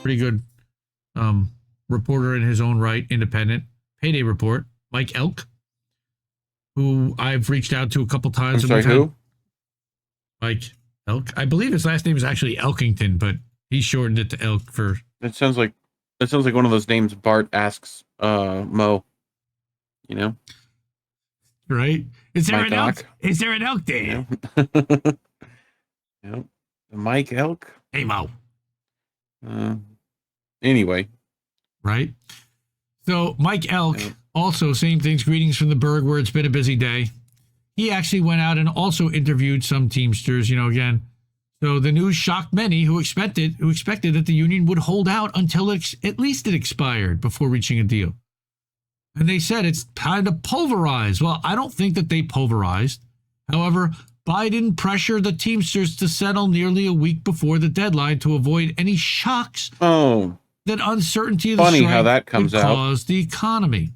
pretty good reporter in his own right, independent. Payday Report, Mike Elk, who I've reached out to a couple times. I'm sorry, who? Mike Elk. I believe his last name is actually Elkington, but he shortened it to Elk for... That sounds like one of those names Bart asks Mo. You know? Right? Is there Mike an elk? Elk? Is there an elk there? You know? Mike Elk? Hey, Mo. Anyway. Right? So Mike Elk, also same things, greetings from the Berg, where it's been a busy day. He actually went out and also interviewed some Teamsters, again. So the news shocked many who expected that the union would hold out until at least it expired before reaching a deal. And they said it's kind of pulverized. Well, I don't think that they pulverized. However, Biden pressured the Teamsters to settle nearly a week before the deadline to avoid any shocks that uncertainty of the funny strike how that comes would out. cause the economy.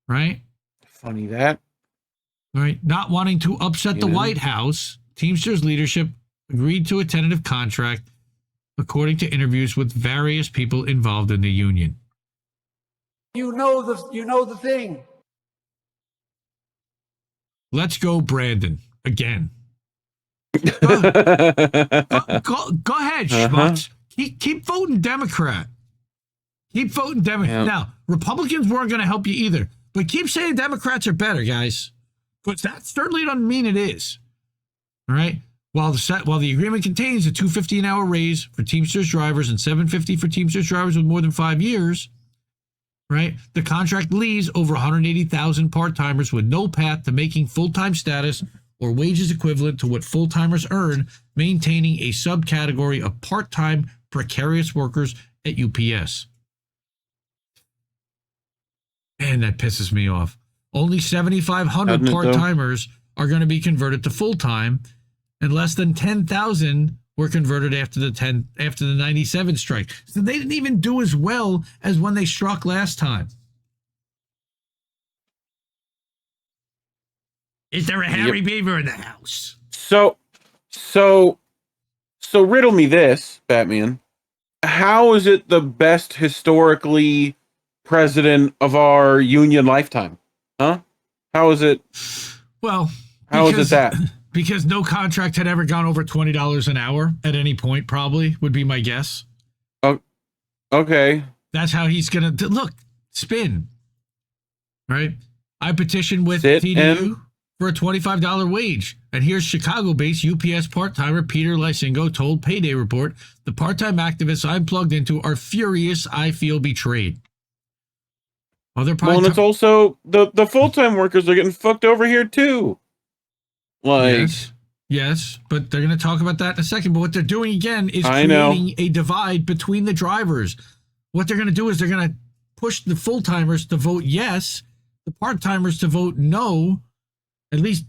Right? Funny that. Right? Not wanting to upset the White House, Teamsters leadership agreed to a tentative contract, according to interviews with various people involved in the union. You know the thing. Let's go, Brandon, again. Go ahead, schmucks. Keep voting Democrat. Keep voting Democrat. Yep. Now, Republicans weren't going to help you either, but keep saying Democrats are better, guys. But that certainly doesn't mean it is. All right? While the agreement contains a $250 an hour raise for Teamsters drivers and $750 for Teamsters drivers with more than 5 years, right? The contract leaves over 180,000 part-timers with no path to making full-time status or wages equivalent to what full-timers earn, maintaining a subcategory of part-time precarious workers at UPS. Man, that pisses me off. Only 7,500 part-timers are going to be converted to full-time, and less than 10,000 were converted after the 97 strike. So they didn't even do as well as when they struck last time. Is there a Harry Beaver in the house? So riddle me this, Batman. How is it the best historically president of our union lifetime? Huh? How is it? Well, how is it that? Because no contract had ever gone over $20 an hour at any point, probably, would be my guess. Oh, okay. That's how he's going to... Look, spin. Right? I petitioned with TDU for a $25 wage. And here's Chicago-based UPS part-timer Peter Lysingo told Payday Report, the part-time activists I'm plugged into are furious. I feel betrayed. And it's also the full-time workers are getting fucked over here too. Like, yes, but they're going to talk about that in a second. But what they're doing again is creating a divide between the drivers. What they're going to do is they're going to push the full-timers to vote yes, the part-timers to vote no, at least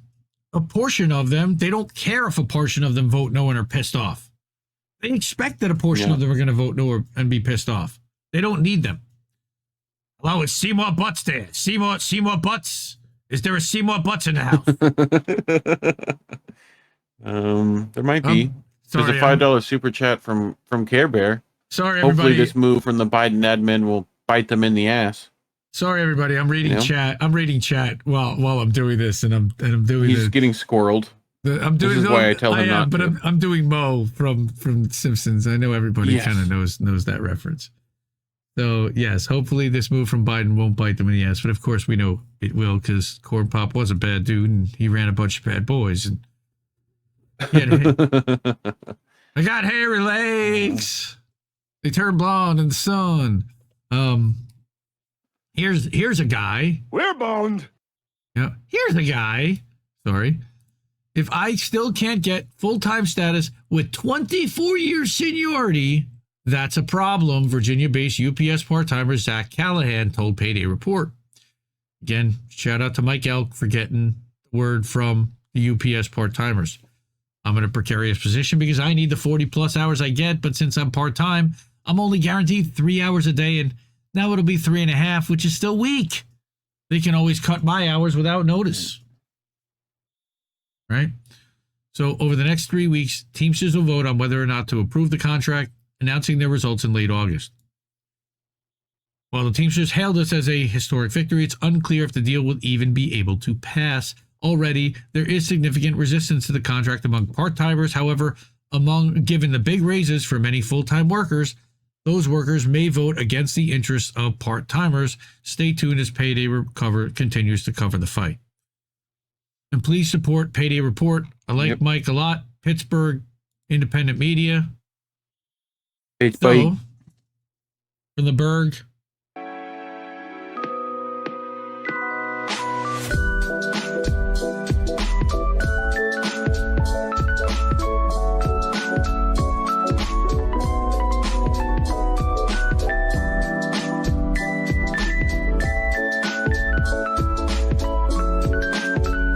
a portion of them. They don't care if a portion of them vote no and are pissed off. They expect that a portion of them are going to vote no and be pissed off. They don't need them. Hello, is Seymour Butts there? Seymour Butts? Is there a Seymour Butts in the house? There might be. There's a $5 super chat from Care Bear. Sorry, everybody. Hopefully this move from the Biden admin will bite them in the ass. Sorry, everybody. I'm reading chat. I'm reading chat while I'm doing this, and I'm doing. He's getting squirreled. I'm doing. This is why I tell him not but to. I'm doing Mo from Simpsons. I know everybody kind of knows that reference. So, yes, hopefully this move from Biden won't bite them in the ass. But, of course, we know it will because Corn Pop was a bad dude and he ran a bunch of bad boys. And I got hairy legs. They turn blonde in the sun. Here's a guy. We're boned. Yeah, here's a guy. Sorry. If I still can't get full-time status with 24 years seniority... That's a problem, Virginia-based UPS part-timer Zach Callahan told Payday Report. Again, shout out to Mike Elk for getting the word from the UPS part-timers. I'm in a precarious position because I need the 40-plus hours I get, but since I'm part-time, I'm only guaranteed 3 hours a day, and now it'll be 3.5, which is still weak. They can always cut my hours without notice. Right? So over the next 3 weeks, Teamsters will vote on whether or not to approve the contract announcing their results in late August. While the Teamsters hailed this as a historic victory, it's unclear if the deal will even be able to pass. Already, there is significant resistance to the contract among part-timers. However, given the big raises for many full-time workers, those workers may vote against the interests of part-timers. Stay tuned as Payday continues to cover the fight. And please support Payday Report. I like Mike a lot. Pittsburgh Independent Media. It's So, from the Berg,